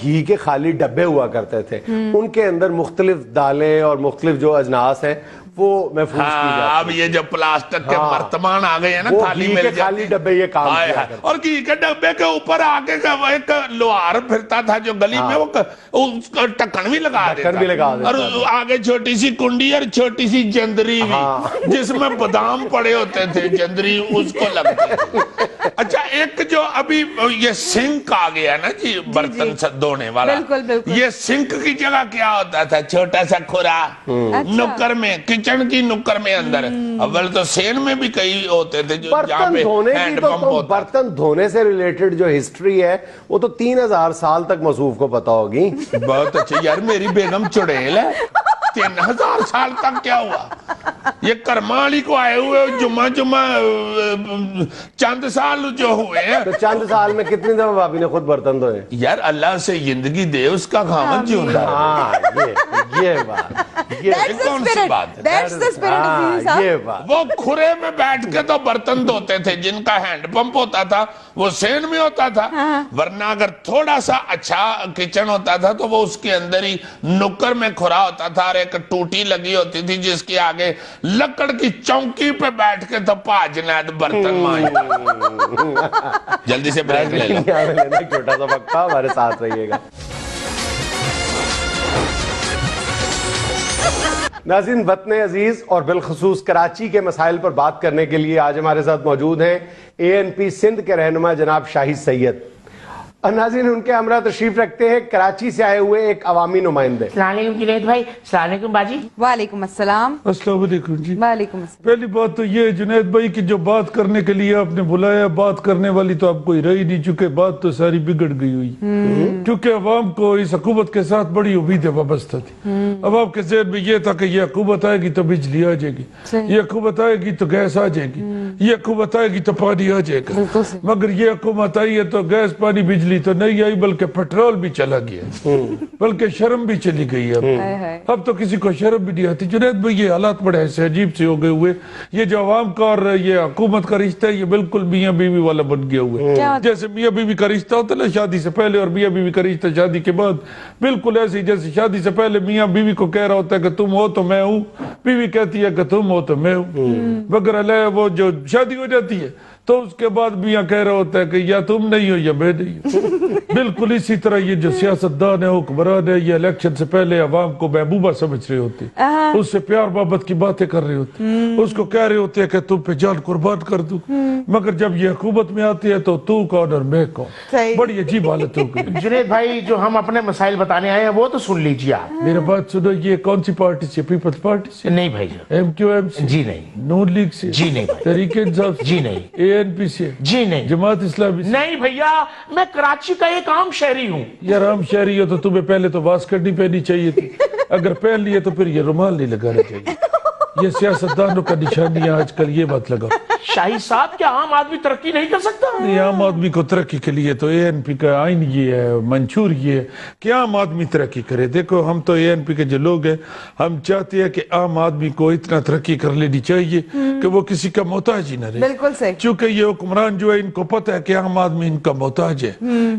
گھی کے خالی ڈبے ہوا کرتے تھے, ان کے اندر مختلف دالیں اور مختلف جو اجناس ہیں وہ محفوظ کی جاتی. اب یہ جو پلاسٹک کے مرتبان آ گئے ہیں نا, تھالی مل جاتی, خالی ڈبے یہ کام کیا کرتے. اور گھی کے ڈبے کے اوپر آگے ایک لوہار پھرتا تھا جو گلی میں, وہ اس کا ٹکن بھی لگا دیتا, اور آگے چھوٹی سی کنڈی اور چھوٹی سی جندری بھی جس میں بادام پڑے ہوتے تھے, جندری اس کو لگتی تھی. اچھا ایک جو ابھی یہ سنک آ گیا نا جی, برتن دھونے والا, یہ سنک کی جگہ کیا ہوتا تھا, چھوٹا سا کھرا نکر میں, کچن کی نکر میں اندر. اول تو سین میں بھی کئی ہوتے تھے جو جہاں پہ ہینڈ پمپ ہوتا. برتن دھونے سے ریلیٹڈ جو ہسٹری ہے وہ تو 3000 سال تک مصوف کو پتا ہوگی. بہت اچھا یار, میری بیگم چڑیل ہے. 3000 سال تک کیا ہوا, یہ کرمالی کو آئے ہوئے جمعہ چند سال جو ہوئے ہیں. تو چند سال میں کتنی دفعہ بھابی نے خود برتن دھوئے؟ یار اللہ سے زندگی دے, اس کا خامن جیوندا. یہ بات, یہ کون سی بات ہے؟ وہ کھرے میں بیٹھ کے تو برتن دھوتے تھے, جن کا ہینڈ پمپ ہوتا تھا وہ سین میں ہوتا تھا, ورنہ اگر تھوڑا سا اچھا کچن ہوتا تھا تو وہ اس کے اندر ہی نکر میں کھرا ہوتا تھا, اور ایک ٹوٹی لگی ہوتی تھی جس کے آگے لکڑ کی چونکی پہ بیٹھ کے تو پاجنید برتن مانجتے. جلدی سے بریک لے لو. چھوٹا سا وقت تھا, ہمارے ساتھ رہیے گا. ناظرین, وطن عزیز اور بالخصوص کراچی کے مسائل پر بات کرنے کے لیے آج ہمارے ساتھ موجود ہیں ANP سندھ کے رہنما جناب شاہد سید. اور ناظرین ان کے ہمراہ تشریف رکھتے ہیں کراچی سے آئے ہوئے ایک عوامی نمائندے. السلام علیکم جنید بھائی. السلام علیکم باجی. وعلیکم السلام. السلام علیکم جی. وعلیکم السلام. پہلی بات تو یہ جنید بھائی کہ جو بات کرنے کے لیے آپ نے بلایا, بات کرنے والی تو آپ کوئی رہی نہیں, چونکہ بات تو ساری بگڑ گئی ہوئی, کیونکہ عوام کو اس حکومت کے ساتھ بڑی امیدیں وابستہ تھی. عوام کے ذہن میں یہ تھا کہ یہ حکومت آئے گی تو بجلی آ جائے گی, یہ حکومت آئے گی تو گیس آ جائے گی, یہ حکومت آئے گی تو پانی آ جائے گا. مگر یہ حکومت آئی ہے تو گیس پانی بجلی تو نہیں آئی, بلکہ پیٹرول بھی چلا گیا, بلکہ شرم بھی چلی گئی ہے. اب تو کسی کو شرم بھی نہیں آتی. جنید بھائی یہ حالات بڑے ایسے عجیب سے ہو گئے ہوئے, یہ جو عوام کا اور یہ حکومت کا رشتہ ہے یہ بالکل میاں بیوی والا بن گیا ہوا ہے. جیسے میاں بیوی کا رشتہ ہوتا ہے نا شادی سے پہلے, اور میاں بیوی کا رشتہ شادی کے بعد, بالکل ایسے ہی جیسے شادی سے پہلے میاں بیوی کو کہہ رہا ہوتا ہے کہ تم ہو تو میں ہوں, بیوی کہتی ہے کہ تم ہو تو میں ہوں, مگر اللہ وہ جو شادی ہو جاتی ہے تو اس کے بعد میاں کہہ رہا ہوتا ہے کہ یا تم نہیں ہو یا میں نہیں ہوں. بالکل اسی طرح یہ جو سیاستدان ہے, حکمران ہے, یہ الیکشن سے پہلے عوام کو محبوبہ سمجھ رہے ہوتے, اس سے پیار محبت کی باتیں کر رہے ہوتے, اس کو کہہ رہے ہوتے ہیں کہ تم پہ جان قربان کر دوں, مگر جب یہ حکومت میں آتی ہے تو کون اور میں کون, بڑی عجیب حالت ہو گئی. جنید بھائی جو ہم اپنے مسائل بتانے آئے ہیں وہ تو سن لیجیے آپ. میرا بات سنو, یہ کون سی پارٹی سے, پیپلز پارٹی سے؟ نہیں بھائی جان. ایم کیو ایم سے؟ جی نہیں. نون لیگ سے؟ جی نہیں بھائی. تحریک انصاف سے؟ جی نہیں. اے این پی سے؟ جی نہیں. جماعت اسلامی سے؟ نہیں بھیا, میں کراچی کا ایک عام شہری ہوں. یار عام شہری ہو تو تمہیں پہلے تو واسکٹ نہیں پہنی چاہیے تھی, اگر پہن لیے تو پھر یہ رومال نہیں لگانا چاہیے. یہ سیاستدانوں کا نشانی ہے آج کل, یہ بات لگا. شاہی صاحب کیا عام آدمی ترقی نہیں کر سکتا؟ نہیں, عام آدمی کو ترقی کے لیے تو اے این پی کا آئین یہ ہے, منشور یہ ہے کہ عام آدمی ترقی کرے. دیکھو ہم تو اے این پی کے جو لوگ ہیں, ہم چاہتے ہیں کہ عام آدمی کو اتنا ترقی کر لینی چاہیے کہ وہ کسی کا محتاج ہی نہ رہے. بالکل صحیح. چونکہ یہ حکمران جو ہے ان کو پتہ ہے کہ عام آدمی ان کا محتاج ہے,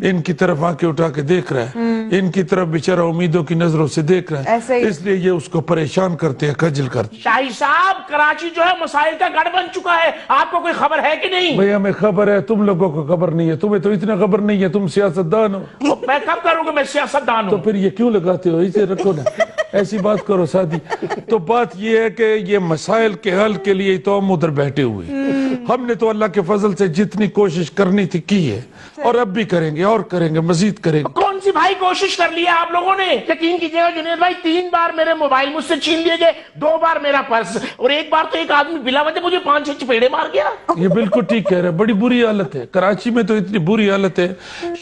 ان کی طرف آنکھیں اٹھا کے دیکھ رہا ہے, ان کی طرف بیچارہ امیدوں کی نظروں سے دیکھ رہا ہے, اس لیے یہ اس کو پریشان کرتے ہیں, خجل کرتے ہیں. شاہی صاحب کراچی جو ہے مسائل کا گڑھ بن چکا ہے, آپ کو کوئی خبر ہے کہ نہیں؟ بھئی ہمیں خبر ہے, تم لوگوں کو خبر نہیں ہے, تمہیں تو اتنا خبر نہیں ہے, تم سیاستدان ہو. میں کب کروں گا, میں سیاستدان ہوں. تو پھر یہ کیوں لگاتے ہو, اسے رکھو نا, ایسی بات کرو سادی. تو بات یہ ہے کہ یہ مسائل کے حل کے لیے تو ہم ادھر بیٹھے ہوئے, ہم نے تو اللہ کے فضل سے جتنی کوشش کرنی تھی کی ہے, اور اب بھی کریں گے, اور کریں گے, مزید کریں گے. کون سی بھائی کوشش کر لی ہے آپ لوگوں نے؟ یقین کیجیے گا جنید بھائی, 3 بار میرے موبائل مجھ سے چھین لیے گئے, 2 بار میرا پرس, اور 1 بار تو ایک آدمی بلا وجہ مجھے 5-6 چپیڑے مار گیا. یہ بالکل ٹھیک کہہ رہے ہیں, بڑی بری حالت ہے کراچی میں, تو اتنی بری حالت ہے,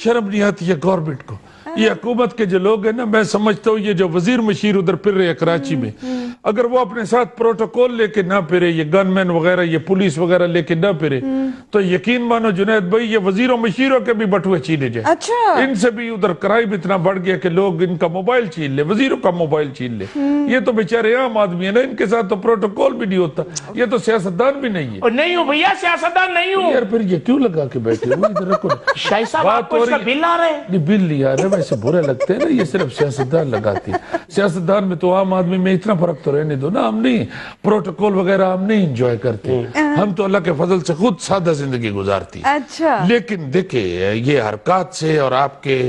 شرم نہیں آتی ہے گورنمنٹ کو. یہ حکومت کے جو لوگ ہیں نا, میں سمجھتا ہوں یہ جو وزیر مشیر ادھر پھر رہے ہیں کراچی میں, اگر وہ اپنے ساتھ پروٹوکول لے کے نہ پھرے, یہ گن مین وغیرہ, یہ پولیس وغیرہ لے کے نہ پھرے, تو یقین مانو جنید بھائی یہ وزیروں مشیروں کے بھی بٹوے چھینے جائیں. ان سے بھی ادھر کرائم اتنا بڑھ گیا کہ لوگ ان کا موبائل چھین لے, وزیروں کا موبائل چھین لے. یہ تو بیچارے عام آدمی ہیں نا, ان کے ساتھ تو پروٹوکول بھی نہیں ہوتا, یہ تو سیاستدان بھی نہیں ہے. نہیں ہوں بھیا, سیاستدان نہیں ہوں. یار پھر یہ کیوں لگا کے بیٹھے ہو, ادھر رکھو. شاہی صاحب آپ کو اس کا بل آ رہے ہیں؟ نہیں بل نہیں آ رہا, ویسے برے لگتے ہیں نا, یہ صرف سیاستدان لگاتی ہے. سیاستدان میں تو عام آدمی میں اتنا فرق تو رہنے دو نا, ہم نہیں پروٹوکول وغیرہ ہم نہیں انجوائے کرتے, ہم تو اللہ کے فضل سے خود سادہ زندگی گزارتی. اچھا. لیکن دیکھیں یہ حرکات سے اور آپ کے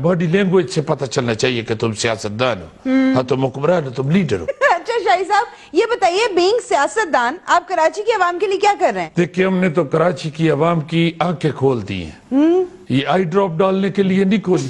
باڈی لینگویج سے پتہ چلنا چاہیے کہ تم سیاستدان ہو, ہاں تم حکمران ہو, تم لیڈر ہو. اچھا شاہی صاحب یہ بتائیے, بینگ سیاستدان آپ کراچی کے عوام کے لیے کیا کر رہے ہیں؟ دیکھیں ہم نے تو کراچی کی عوام کی آنکھیں کھول دی ہیں, یہ آئی ڈراپ ڈالنے کے لیے نہیں کھولی.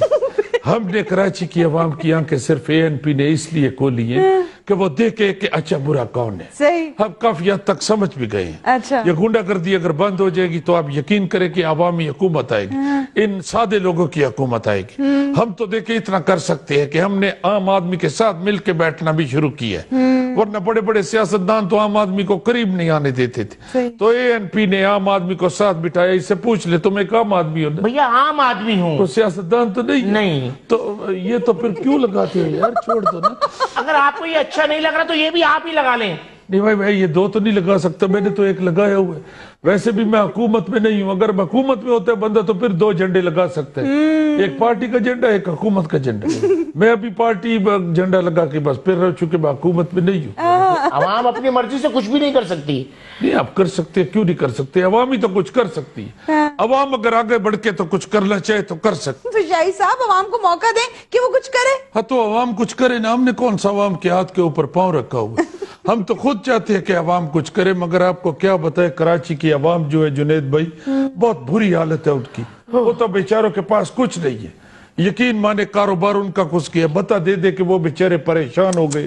ہم نے کراچی کی عوام کی آنکھیں صرف اے این پی نے اس لیے کھولی ہیں کہ وہ دیکھے کہ اچھا برا کون ہے. صحیح. ہم کافی حد تک سمجھ بھی گئے ہیں. اچھا. یہ گنڈا گردی اگر بند ہو جائے گی تو آپ یقین کریں کہ عوامی حکومت آئے گی, ان سادے لوگوں کی حکومت آئے گی. ہم تو دیکھیں اتنا کر سکتے ہیں کہ ہم نے عام آدمی کے ساتھ مل کے بیٹھنا بھی شروع کیا ہے, ورنہ بڑے بڑے سیاستدان تو عام آدمی کو قریب نہیں آنے دیتے تھے. تو اے این پی نے عام آدمی کو ساتھ بٹھایا, اس سے پوچھ لے تم ایک عام آدمی ہو نا. بھیا عام آدمی ہوں, تو سیاستدان تو نہیں. تو یہ تو پھر کیوں لگاتے ہو یار, چھوڑ دو نا. اگر آپ کو یہ اچھا نہیں لگ رہا تو یہ بھی آپ ہی لگا لیں. نہیں بھائی یہ 2 تو نہیں لگا سکتا, میں نے تو 1 لگایا ہوا ہے. ویسے بھی میں حکومت میں نہیں ہوں, اگر میں حکومت میں ہوتا ہے بندہ تو پھر 2 جھنڈے لگا سکتا ہے, ایک پارٹی کا جھنڈا, ایک حکومت کا جھنڈا. میں ابھی پارٹی جھنڈا لگا کے بس پھر رہ چکے, میں حکومت میں نہیں ہوں. عوام اپنی مرضی سے کچھ بھی نہیں کر سکتی. نہیں آپ کر سکتے, کیوں نہیں کر سکتے, عوام ہی تو کچھ کر سکتی ہے. عوام اگر آگے بڑھ کے تو کچھ کرنا چاہے تو کر سکتے. تو شاہی صاحب عوام کو موقع دیں کہ وہ کچھ کرے. ہاں تو عوام کچھ کرے نا, ہم نے کون سا عوام کے ہاتھ کے اوپر پاؤں رکھا ہوا. ہم تو خود چاہتے ہیں کہ عوام کچھ کرے, مگر آپ کو کیا بتائے کراچی کی عوام جو ہے جنید بھائی, بہت بری حالت ہے ان کی. वो तो बेचारों के पास कुछ नहीं है, यकीन माने कारोबार उनका कुछ किया, बता दे दे कि वो बेचारे परेशान हो गए,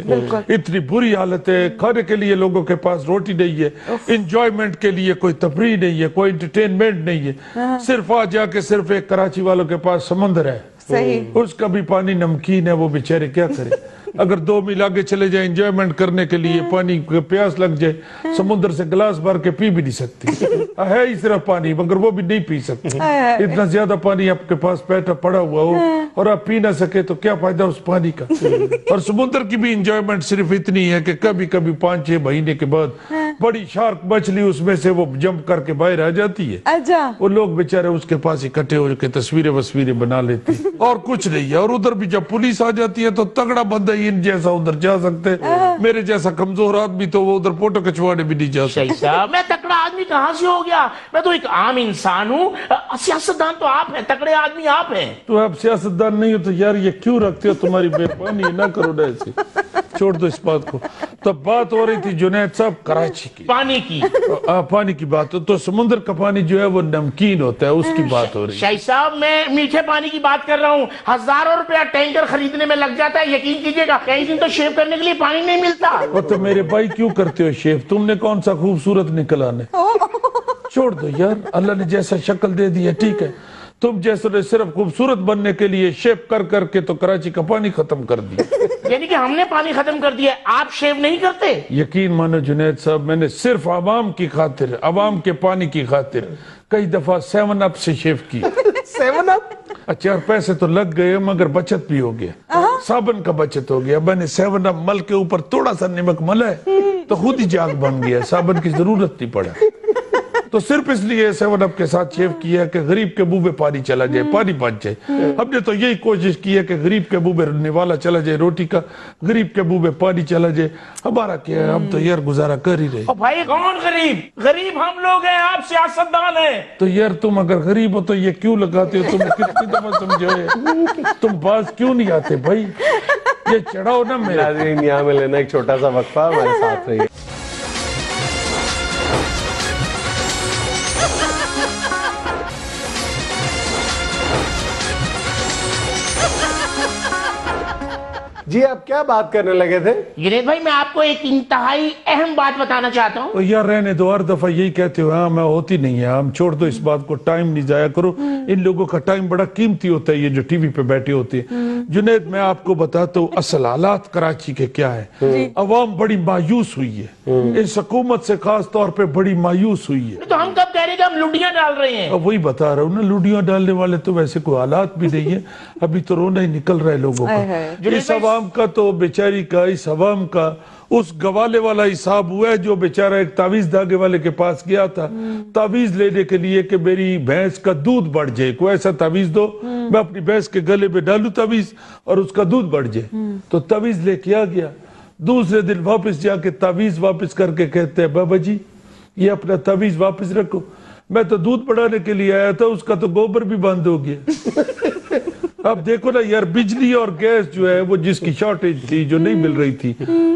इतनी बुरी हालत है, खाने के लिए लोगों के पास रोटी नहीं है, इंजॉयमेंट के लिए कोई तफरीह नहीं है, कोई एंटरटेनमेंट नहीं है, सिर्फ आ जाके सिर्फ एक कराची वालों के पास समंदर है, सही, उसका भी पानी नमकीन है, वो बेचारे क्या करें। अगर 2 मील आगे चले जाए एंजॉयमेंट करने के लिए, पानी प्यास लग जाए, समुद्र से गिलास भर के पी भी नहीं सकती, है ही सिर्फ पानी, मगर वो भी नहीं पी सकती। इतना ज्यादा पानी आपके पास पैसा पड़ा हुआ हो और आप पी ना सके तो क्या फायदा उस पानी का। और समुद्र की भी एंजॉयमेंट सिर्फ इतनी है कि कभी कभी 5-6 महीने के बाद बड़ी शार्क मछली उसमें से वो जंप करके बाहर आ जाती है, अच्छा, वो लोग बेचारे उसके पास इकट्ठे होकर तस्वीरें बना लेते हैं और कुछ नहीं है। और उधर भी जब पुलिस आ जाती है तो तगड़ा बंदा इन जैसा उधर जा सकते हैं, मेरे जैसा कमजोर आदमी तो वो उधर फोटो खिंचवाने भी नहीं जा सकते। साहब मैं तगड़ा आदमी कहाँ से हो गया, मैं तो एक आम इंसान हूँ, सियासतदान तो आप हैं, तगड़े आदमी आप हैं। तो आप सियासतदान नहीं हो तो यार ये क्यों रखते हो, तुम्हारी मेहरबानी ना करो ना ऐसे, छोड़ दो इस बात को। तो बात हो रही थी जुनैद साहब कराची की, पानी की, पानी की बात, तो समुद्र का पानी जो है वो नमकीन होता है, उसकी बात हो रही है। शाही साहब मैं मीठे पानी की बात कर रहा हूँ, हजारों रुपया टैंकर खरीदने में लग जाता है, यकीन कीजिएगा कई दिन तो शेव करने के लिए पानी नहीं मिलता। वो तो मेरे भाई क्यों करते हो शेव, तुमने कौन सा खूबसूरत निकला ने, छोड़ दो यार, अल्लाह ने जैसा शक्ल दे दी है ठीक है, तुम जैसे ने सिर्फ खूबसूरत बनने के लिए शेव कर करके तो कराची का पानी खत्म कर दिया। यानी कि हमने पानी खत्म कर दिया, आप शेव नहीं करते? यकीन मानो जुनैद साहब, मैंने सिर्फ आवाम की खातिर, आवाम के पानी की खातिर कई दफा 7 अप से शेव किया। 7 अप? अच्छा, पैसे तो लग गए मगर बचत भी हो गया, साबुन का बचत हो गया। मैंने 7 अप मल के ऊपर थोड़ा सा नमक मला है तो खुद ही जाग बन गया, साबुन की जरूरत नहीं पड़ा। तो सिर्फ इसलिए 7 अप के साथ शेव किया कि गरीब के मुंह में पानी चला जाए, पानी बच जाए। हमने तो यही कोशिश की है कि गरीब के मुंह में निवाला चला जाए रोटी का, गरीब के मुंह में पानी चला जाए। हमारा क्या है, हम तो यार गुजारा कर ही रहे। भाई कौन गरीब? गरीब हम लोग हैं, आप सियासतदान हैं। तो यार तुम अगर गरीब हो तो ये क्यों लगाते हो, तुम कितनी दफा समझाए, तुम बात क्यों नहीं आते भाई, ये चढ़ाओ ना मेरे। यहाँ में लेना एक छोटा सा वक्फा, हमारे साथ रहिए। जी आप क्या बात करने लगे थे? जुनैद भाई मैं आपको एक इंतहाई अहम बात बताना चाहता हूँ। तो यार रहने दो, हर दफा यही कहते हो, हाँ मैं होती नहीं है, हम छोड़ दो इस बात को, टाइम नहीं जाया करो। इन लोगों का टाइम बड़ा कीमती होता है, ये जो टीवी पे बैठे होते हैं। जुनैद मैं आपको बताता हूँ असल हालात कराची के क्या है। अवाम बड़ी मायूस हुई है, इस हुकूमत से खास तौर पे बड़ी मायूस हुई है। तो हम कब कह रहे हैं कि हम लुटियां डाल रहे हैं? अब वही बता रहा हूँ ना, लुटियां डालने वाले तो वैसे कोई हालात भी नहीं है, अभी तो रोना ही निकल रहा है लोगों का। इस अवाम का तो बेचारी का, इस अवाम का उस गवाले वाला हिसाब हुआ है जो बेचारा एक तावीज धागे वाले के पास गया था तावीज लेने के लिए कि मेरी भैंस का दूध बढ़ जाए, कोई ऐसा तावीज दो मैं अपनी भैंस के गले में डालूं तावीज और उसका दूध बढ़ जाए। तो तावीज लेके आ गया, दूसरे दिन वापस जाके तावीज वापस करके कहते हैं बाबा जी ये अपना तावीज वापस रखो, मैं तो दूध बढ़ाने के लिए आया था, उसका तो गोबर भी बंद हो गया। अब देखो ना यार, बिजली और गैस जो है वो जिसकी शॉर्टेज थी, जो नहीं मिल रही थी,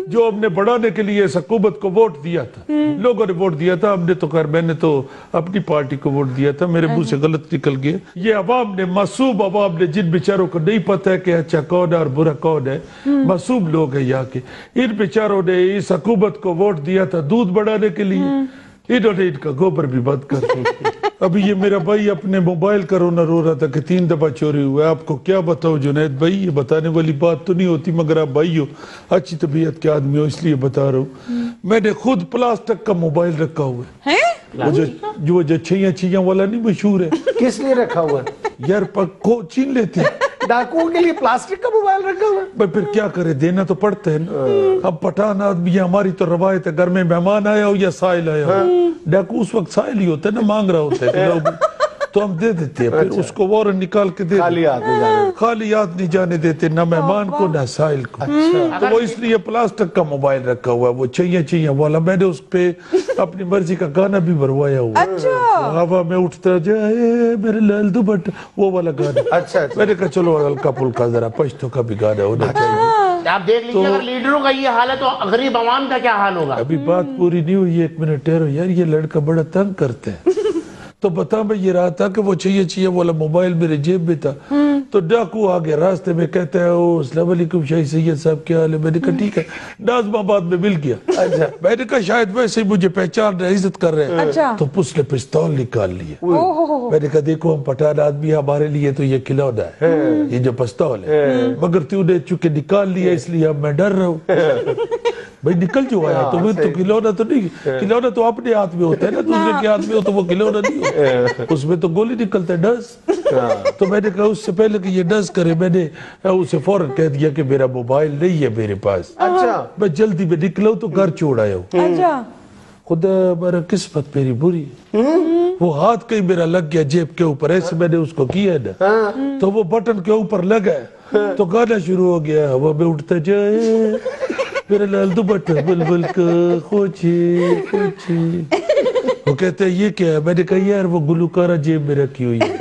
जो हमने बढ़ाने के लिए इस हुकूमत को वोट दिया था, लोगों ने वोट दिया था, हमने तो खैर मैंने तो अपनी पार्टी को वोट दिया था, मेरे मुंह से गलत निकल गया। ये अवाम ने, मासूम अवाम ने, जिन बेचारों को नहीं पता है कि अच्छा कौन है और बुरा कौन है, मासूम लोग हैं यहाँ के, इन बेचारों ने इस हुकूमत को वोट दिया था दूध बढ़ाने के लिए, इन्होंने इनका गोबर भी बंद कर दिया। अभी ये मेरा भाई अपने मोबाइल का रोना रो रहा था कि 3 दफा चोरी हुआ है। आपको क्या बताओ जुनैद भाई, ये बताने वाली बात तो नहीं होती, मगर आप भाई हो, अच्छी तबीयत के आदमी हो, इसलिए बता रहा हूँ। मैंने खुद प्लास्टिक का मोबाइल रखा हुआ है, वो जो छैया वाला नहीं मशहूर है। किस लिए रखा हुआ है? यार को छीन लेते हैं, डाकुओं के लिए प्लास्टिक का मोबाइल रखा हुआ है। भाई फिर क्या करे, देना तो पड़ता है ना। अब पठान आदमी है, हमारी तो रवायत है, घर में मेहमान आया हो या साहिल आया हो, डाकू उस वक्त साहिल ही होता है ना, मांग रहा होता है तो हम दे देते हैं। फिर उसको वारंट निकाल के दे, खाली हाथ नहीं जाने देते, ना मेहमान को ना साहिल को। तो वो इसलिए प्लास्टिक का मोबाइल रखा हुआ है, वो छैया वाला। मैंने उस पे अपनी मर्जी का गाना भी भरवाया हुआ, हवा में उठता जाए मेरे लाल दुपट्टा, वो वाला गाना। अच्छा मैंने कहा चलो हल्का फुल्का जरा पश्तो का भी गाना होना चाहिए। आप देख लीजिए, अगर लीडरों का ये हाल है तो गरीब आवाम का क्या हाल होगा। अभी बात पूरी नहीं हुई, 1 मिनट ठहरो यार। ये लड़का बड़ा तंग करते हैं, تو بتا میں یہ رہا تھا کہ وہ چاہیے والا موبائل میرے جیب میں تھا، تو ڈاکو آ گیا راستے میں، کہتا ہے السلام علیکم شاہی سید صاحب کیا حال ہے؟ میں نے کہا ٹھیک ہے، نازم آباد میں مل گیا۔ اچھا میں نے کہا شاید ویسے ہی مجھے پہچان رہے، عزت کر رہے ہیں، تو اس نے پستول نکال لیا۔ میں نے کہا دیکھو ہم پٹھان آدمی، ہمارے لیے تو یہ کھلونا ہے، یہ جو پستول ہے، مگر تو نے چونکہ نکال لیا اس لیے اب میں ڈر رہا ہوں۔ بھائی نکل جو آیا تمہیں تو کھلونا تو نہیں، کھلونا تو اپنے ہاتھ میں ہوتا ہے نا، دوسرے کے ہاتھ میں ہو تو وہ کھلونا نہیں ہوتا، اس میں تو گولی نکلتا ہے، ڈز۔ تو میں نے کہا اس سے پہلے کہ یہ ڈز کرے میں نے اسے فوراً کہہ دیا کہ میرا موبائل نہیں ہے میرے پاس۔ میں جلدی میں نکلا ہوں تو گھر چھوڑ آیا ہوں۔ خدا میرا قسمت میری بری، وہ ہاتھ کہیں میرا لگ گیا جیب کے اوپر، ایسے میں نے اس کو کیا نا تو وہ بٹن کے اوپر لگا تو گانا شروع ہو گیا، ہوا میں اٹھتا جائے میرا لال دوپٹہ بلبل کا کھوچے کھوچے۔ وہ کہتے ہیں یہ کیا ہے؟ میں نے کہا یار وہ گلوکارہ جیب میں رکھی ہوئی ہے۔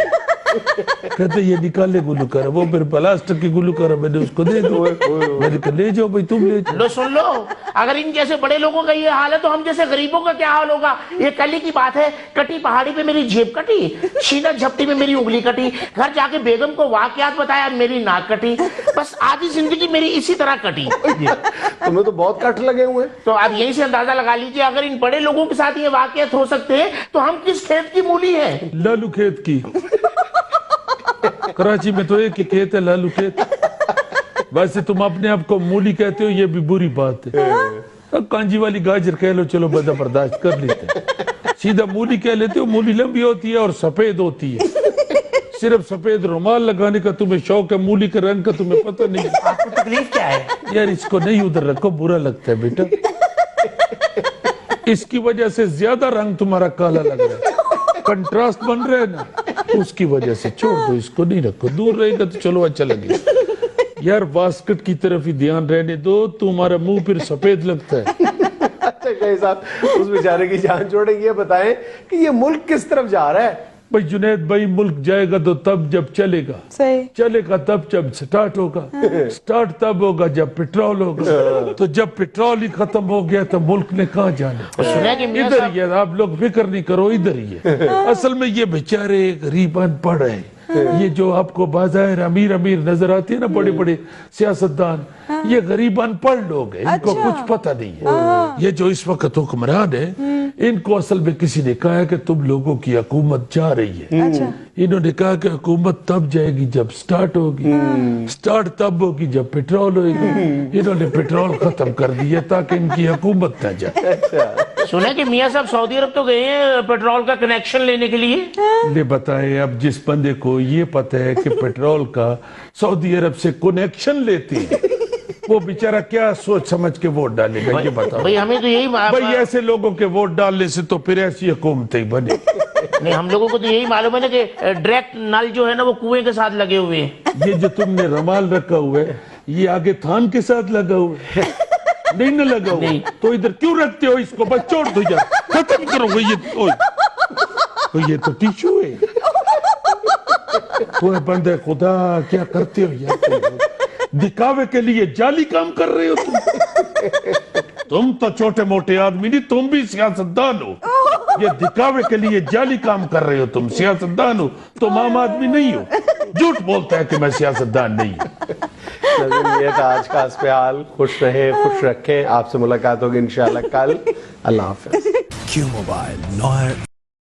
کہتے یہ نکالے گلوکارہ، وہ پھر پلاسٹک کی گلوکارہ میں نے اس کو دے دو۔ میں نے کہا لے جاؤ بھائی تم لے جاؤ۔ لو سن لو، اگر ان جیسے بڑے لوگوں کا یہ حال ہے تو ہم جیسے غریبوں کا کیا حال ہوگا؟ یہ کل ہی کی بات ہے، کٹی پہاڑی پہ میری جیب کٹی، شینا جھپٹی میں میری انگلی کٹی، گھر جا کے بیگم کو واقعات بتایا میری ناک کٹی، بس آدھی زندگی میری اسی طرح کٹی۔ تمہیں تو بہت کٹ لگے ہوئے۔ تو اب یہیں سے اندازہ لگا لیجئے اگر ان بڑے لوگوں کے ساتھ یہ واقعات ہو سکتے ہیں تو ہم کس کھیت کی مولی ہیں؟ لالو کھیت کی۔ کراچی میں تو ایک ہی کھیت ہے، لالو کھیت۔ ویسے تم اپنے آپ کو مولی کہتے ہو، یہ بھی بری بات ہے۔ کانجی والی گاجر کہہ لو چلو بندہ برداشت کر لیتے ہیں، سیدھا مولی کہہ لیتے ہو۔ مولی لمبی ہوتی ہے اور سفید ہوتی ہے، صرف سفید رومال لگانے کا تمہیں شوق ہے، مولی کے رنگ کا تمہیں پتہ نہیں۔ آپ کو تکلیف کیا ہے؟ یار اس کو نہیں ادھر رکھو، برا لگتا ہے بیٹا، اس کی وجہ سے زیادہ رنگ تمہارا کالا لگ رہا ہے، کنٹراسٹ بن رہا ہے نا، اس کی وجہ سے چھوڑ دو، اس کو نہیں رکھو، دور رہے گا تو چلو اچھا لگے۔ یار باسکٹ کی طرف ہی دھیان رہنے دو، تمہارا منہ پھر سفید لگتا ہے۔ اچھا شاہی صاحب اس بیچارے کی جان چھوڑیں، یہ بتائیں کہ یہ ملک کس طرف جا رہا ہے؟ بھائی جنید بھائی ملک جائے گا تو تب جب چلے گا، صحیح چلے گا تب جب سٹارٹ ہوگا، سٹارٹ تب ہوگا جب پیٹرول ہوگا، تو جب پیٹرول ہی ختم ہو گیا تو ملک نے کہاں جانا؟ سنا کہ میاں ادھر ہی ہے، آپ لوگ فکر نہیں کرو، ادھر ہی ہے۔ اصل میں یہ بیچارے غریب ان پڑھ ہیں، یہ جو آپ کو بظاہر امیر امیر نظر آتی ہے نا بڑے بڑے سیاستدان، یہ غریب ان پڑھ لوگ ہیں، ان کو کچھ پتہ نہیں ہے۔ یہ جو اس وقت حکمران ہیں ان کو اصل میں کسی نے کہا ہے کہ تم لوگوں کی حکومت جا رہی ہے، انہوں نے کہا کہ حکومت تب جائے گی جب سٹارٹ ہوگی، سٹارٹ تب ہوگی جب پیٹرول ہوگی، انہوں نے پیٹرول ختم کر دیا تاکہ ان کی حکومت نہ جائے۔ سنا کہ میاں صاحب سعودی عرب تو گئے ہیں پیٹرول کا کنیکشن لینے کے لیے۔ لے بتائے اب جس بندے کو یہ پتہ ہے کہ پیٹرول کا سعودی عرب سے کنیکشن لیتی ہے، وہ بیچارہ کیا سوچ سمجھ کے ووٹ ڈالے گا یہ بتاؤ؟ بھئی ہمیں تو یہی بھئی ایسے لوگوں کے ووٹ ڈالنے سے تو پھر ایسی حکومتیں بنے۔ نہیں، ہم لوگوں کو تو یہی معلوم ہے نا کہ ڈائریکٹ نل جو ہے نا وہ کنویں کے ساتھ لگے ہوئے ہیں۔ یہ جو تم نے رومال رکھا ہوا ہے یہ آگے تھان کے ساتھ لگا ہوا ہے، نہیں نہ لگا ہوا تو ادھر کیوں رکھتے ہو اس کو؟ بس چھوڑ دو یار، ختم کرو گے یہ تو ٹیشو ہے۔ تو بندے خدا کیا کرتے ہو یار، دکھاوے کے لیے جعلی کام کر رہے ہو تم تو چھوٹے موٹے آدمی نہیں، تم بھی سیاستدان ہو، یہ دکھاوے کے لیے جعلی کام کر رہے ہو، تم سیاستدان ہو، تم عام آدمی نہیں ہو، جھوٹ بولتا ہے کہ میں سیاستدان نہیں ہوں۔ یہ تھا آج کا اسپیال، خوش رہے خوش رکھیں، آپ سے ملاقات ہوگی انشاءاللہ کل، اللہ حافظ۔ Q Mobile